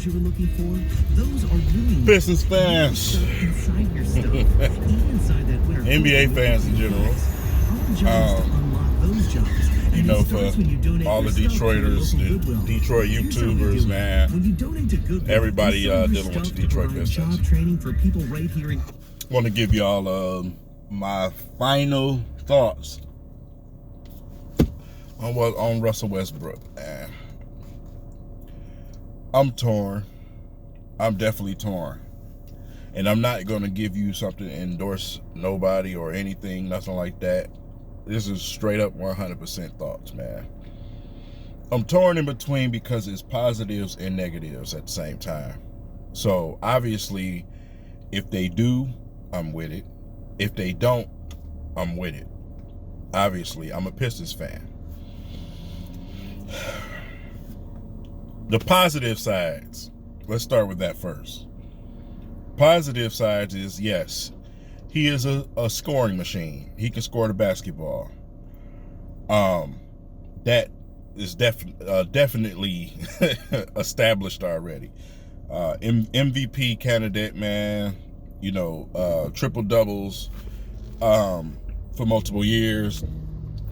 you were looking for? Those are really Pistons fans. inside your stuff, even inside that winter. NBA fans in general. Our job is to unlock those jobs. You And know, it starts for when you donate all your the stuff to your Detroiters, local the Goodwill. Detroit Here's how we YouTubers, do it. man. When you donate to Goodwill, Everybody you sell your dealing with the stuff to Detroit provide Pistons. job training for people right here in Want to give y'all my final thoughts on Russell Westbrook, man. I'm torn. I'm definitely torn. And I'm not going to give you something to endorse nobody or anything, nothing like that. This is straight up 100% thoughts, man. I'm torn in between because it's positives and negatives at the same time. So, obviously, if they do, I'm with it. If they don't, I'm with it. Obviously, I'm a Pistons fan. The positive sides. Let's start with that first. Positive sides is, yes, he is a scoring machine. He can score the basketball. That is definitely established already. MVP candidate, man. You know, triple doubles for multiple years.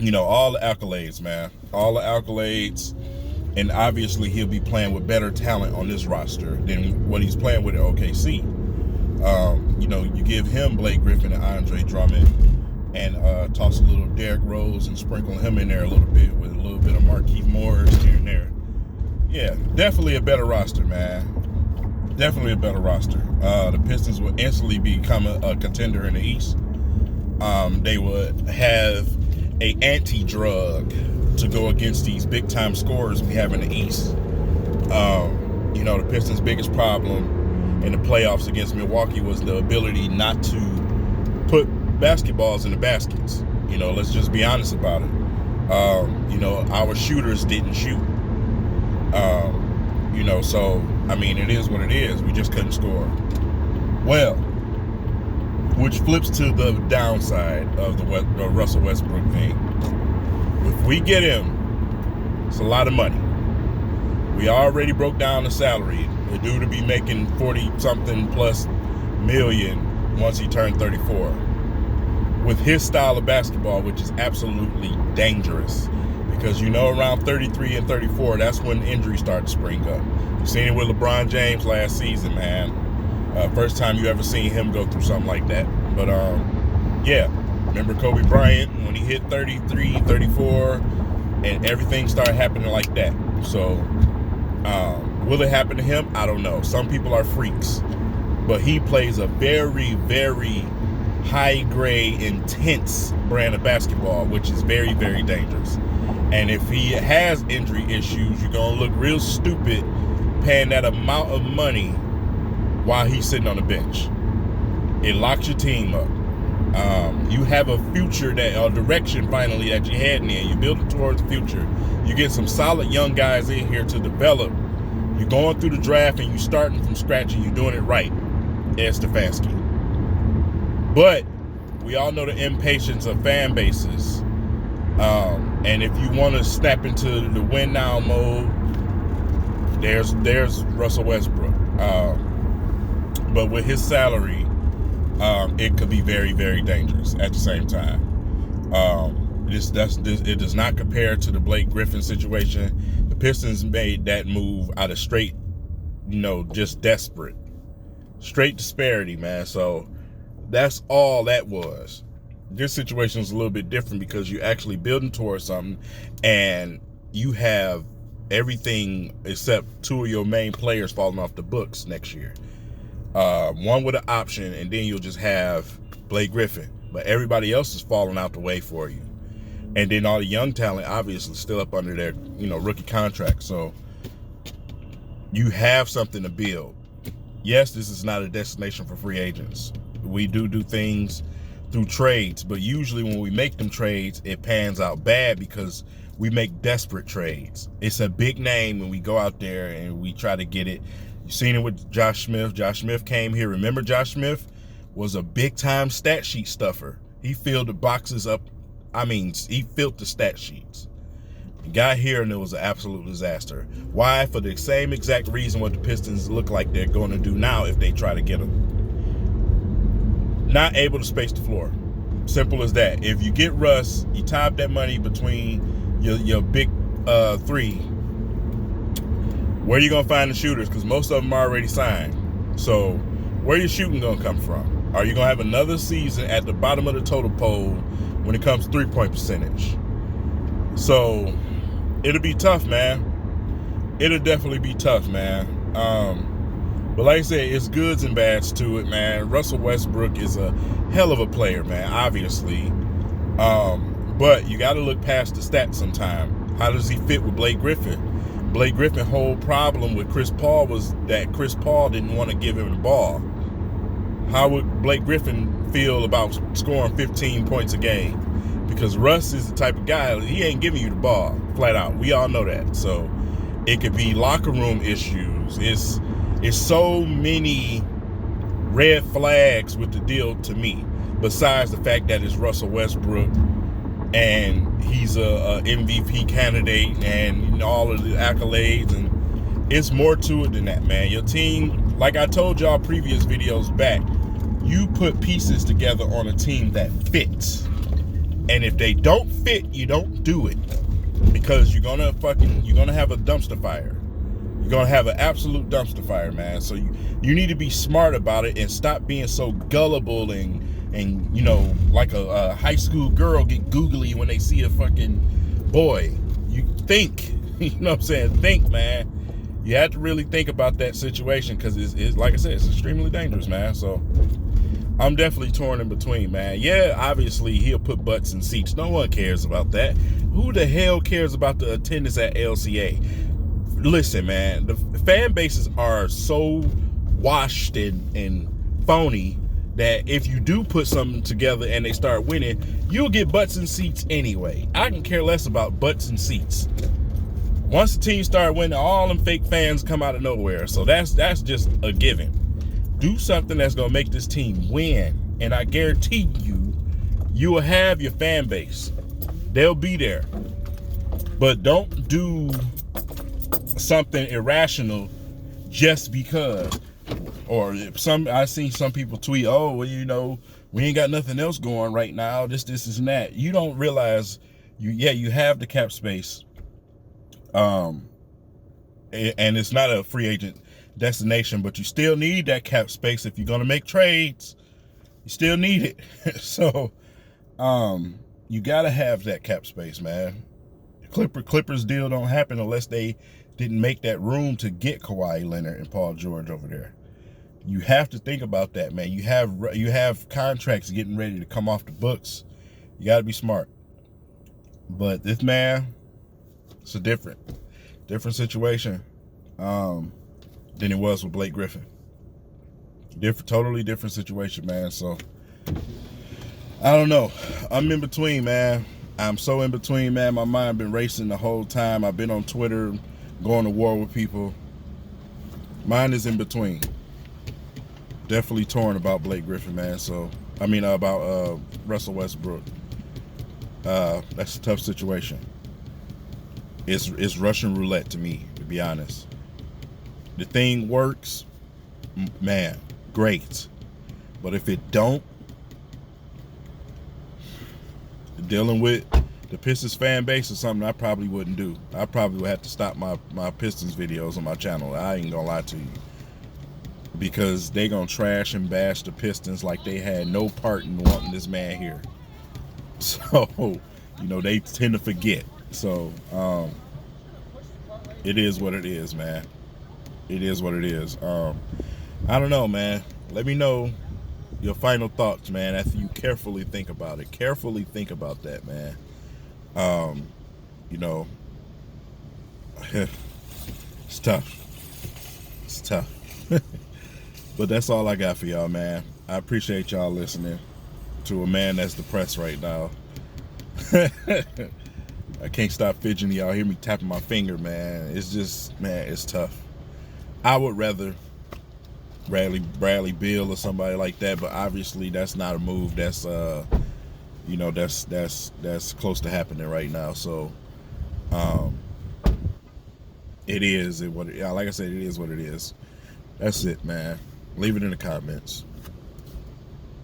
You know, all the accolades, man. All the accolades. And obviously he'll be playing with better talent on this roster than what he's playing with at OKC. You know, you give him Blake Griffin and Andre Drummond and toss a little Derrick Rose and sprinkle him in there a little bit with a little bit of Markieff Morris here and there. Yeah, definitely a better roster, man. Definitely a better roster. The Pistons will instantly become a contender in the East. They would have a anti-drug to go against these big-time scorers we have in the East. You know, the Pistons' biggest problem in the playoffs against Milwaukee was the ability not to put basketballs in the baskets. You know, let's just be honest about it. You know, our shooters didn't shoot. You know, so, I mean, it is what it is. We just couldn't score. Well, which flips to the downside of the Russell Westbrook thing. If we get him, it's a lot of money. We already broke down the salary. The dude to be making 40-something plus million once he turned 34. With his style of basketball, which is absolutely dangerous. Because you know around 33 and 34, that's when injuries start to spring up. You seen it with LeBron James last season, man. First time you ever seen him go through something like that. But, yeah. Remember Kobe Bryant when he hit 33, 34, and everything started happening like that. So, will it happen to him? I don't know. Some people are freaks. But he plays a very, very high-grade, intense brand of basketball, which is very, very dangerous. And if he has injury issues, you're going to look real stupid paying that amount of money while he's sitting on the bench. It locks your team up. You have a future a direction finally that you're heading in. You're building towards the future. You get some solid young guys in here to develop. You're going through the draft and you're starting from scratch and you're doing it right. Ed Stefanski. But we all know the impatience of fan bases. And if you want to snap into the win now mode, there's Russell Westbrook. But with his salary, it could be very, very dangerous at the same time. It does not compare to the Blake Griffin situation. The Pistons made that move out of straight, you know, just desperate. Straight disparity, man. So that's all that was. This situation is a little bit different because you're actually building towards something and you have everything except two of your main players falling off the books next year. One with an option, and then you'll just have Blake Griffin. But everybody else is falling out the way for you. And then all the young talent, obviously, still up under their, you know, rookie contract. So you have something to build. Yes, this is not a destination for free agents. We do things through trades, but usually when we make them trades, it pans out bad because we make desperate trades. It's a big name and we go out there and we try to get it. You've seen it with Josh Smith. Josh Smith came here. Remember, Josh Smith was a big-time stat sheet stuffer. He filled the boxes up. I mean, he filled the stat sheets. Got here and it was an absolute disaster. Why? For the same exact reason what the Pistons look like they're going to do now if they try to get them. Not able to space the floor. Simple as that. If you get Russ, you tie up that money between your big three. Where are you going to find the shooters? Because most of them are already signed. So where your shooting going to come from? Are you going to have another season at the bottom of the total poll when it comes to three-point percentage? So it'll be tough, man. It'll definitely be tough, man. But like I said, it's goods and bads to it, man. Russell Westbrook is a hell of a player, man, obviously. But you got to look past the stats sometime. How does he fit with Blake Griffin? Blake Griffin's whole problem with Chris Paul was that Chris Paul didn't want to give him the ball. How would Blake Griffin feel about scoring 15 points a game? Because Russ is the type of guy, he ain't giving you the ball, flat out. We all know that. So it could be locker room issues. It's so many red flags with the deal to me, besides the fact that it's Russell Westbrook and he's a MVP candidate and all of the accolades, and it's more to it than that, man. Your team, like I told y'all previous videos back, you put pieces together on a team that fits. And if they don't fit, you don't do it, because you're gonna have a dumpster fire. You're gonna have an absolute dumpster fire, man. So you need to be smart about it and stop being so gullible and you know, like a high school girl get googly when they see a fucking boy. You think, you know what I'm saying? Think, man. You have to really think about that situation, because it's like I said, it's extremely dangerous, man. So I'm definitely torn in between, man. Yeah, obviously he'll put butts in seats. No one cares about that. Who the hell cares about the attendance at LCA? Listen, man, the fan bases are so washed and phony that if you do put something together and they start winning, you'll get butts in seats anyway. I can care less about butts in seats. Once the team start winning, all them fake fans come out of nowhere. So that's just a given. Do something that's going to make this team win, and I guarantee you will have your fan base. They'll be there. But don't do something irrational just because. Or I seen some people tweet, oh, well, you know, we ain't got nothing else going right now, this and that. You don't realize you have the cap space. And it's not a free agent destination, but you still need that cap space if you're going to make trades. You still need it. So you got to have that cap space, man. Clippers deal don't happen unless they didn't make that room to get Kawhi Leonard and Paul George over there. You have to think about that, man. You have contracts getting ready to come off the books. You got to be smart. But this man, it's a different situation than it was with Blake Griffin. Totally different situation, man. So I don't know. I'm in between, man. I'm so in between, man. My mind been racing the whole time. I've been on Twitter, going to war with people. Mine is in between. Definitely torn about Blake Griffin, man. So about Russell Westbrook. That's a tough situation. It's Russian roulette to me, to be honest. The thing works, man, great. But if it don't, dealing with the Pistons fan base is something I probably wouldn't do. I probably would have to stop my Pistons videos on my channel. I ain't gonna lie to you. Because they gonna trash and bash the Pistons like they had no part in wanting this man here. So, you know, they tend to forget. So, it is what it is, man. It is what it is. I don't know, man. Let me know your final thoughts, man, after you carefully think about it. Carefully think about that, man. You know, it's tough. It's tough. But that's all I got for y'all, man. I appreciate y'all listening to a man that's depressed right now. I can't stop fidgeting. Y'all hear me tapping my finger, man. It's just, man, it's tough. I would rather Bradley Beal or somebody like that, but obviously that's not a move that's you know, that's close to happening right now. So Um, it is what it, like I said, it is what it is. That's it, man. Leave it in the comments.